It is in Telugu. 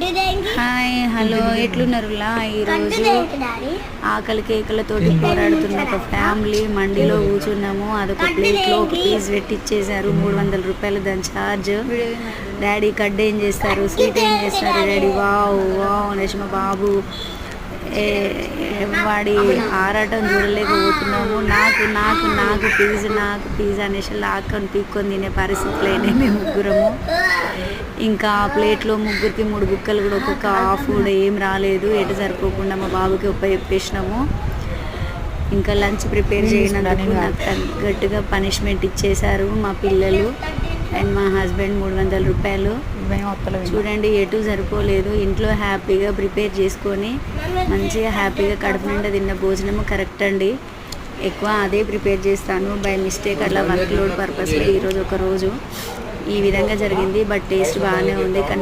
Hi hello ఎట్లున్నారులా? ఈరోజు ఆకలి కేకలతోటి పోరాడుతున్న ఒక ఫ్యామిలీ మండిలో కూర్చున్నాము. అదొక ప్లేట్లో ఒక పీస్ పెట్టి ఇచ్చేసారు. 300 రూపాయలు దాని ఛార్జ్. డాడీ కడ్డ ఏం చేస్తారు, స్వీట్ ఏం చేస్తారు డాడీ? వావ్ వావ్ అనేసి మా బాబు వాడి ఆరాటం చూడలేకపోతున్నాము. నాకు నాకు నాకు పిజ్జా అనేసి లాక్కొని పీక్కొని తినే పరిస్థితులైనా మేము ముగ్గురము. ఇంకా ఆ ప్లేట్లో ముగ్గురికి 3 బుక్కలు కూడా ఒక్కొక్క హాఫ్ కూడా ఏం రాలేదు. ఎటు సరిపోకుండా మా బాబుకి చెప్పేసినాము. ఇంకా లంచ్ ప్రిపేర్ చేయనందుకు నాకు తగ్గట్టుగా పనిష్మెంట్ ఇచ్చేశారు మా పిల్లలు అండ్ మా హస్బెండ్. 300 రూపాయలు చూడండి, ఎటు సరిపోలేదు. ఇంట్లో హ్యాపీగా ప్రిపేర్ చేసుకొని మంచిగా హ్యాపీగా కడుపు నిండా తిన్న భోజనము కరెక్ట్ అండి. ఎక్కువ అదే ప్రిపేర్ చేస్తాను. బై మిస్టేక్ అట్లా వర్క్ లోడ్ పర్పస్లో ఈరోజు ఒక రోజు ఈ విధంగా జరిగింది. బట్ టేస్ట్ బాగానే ఉంది. కానీ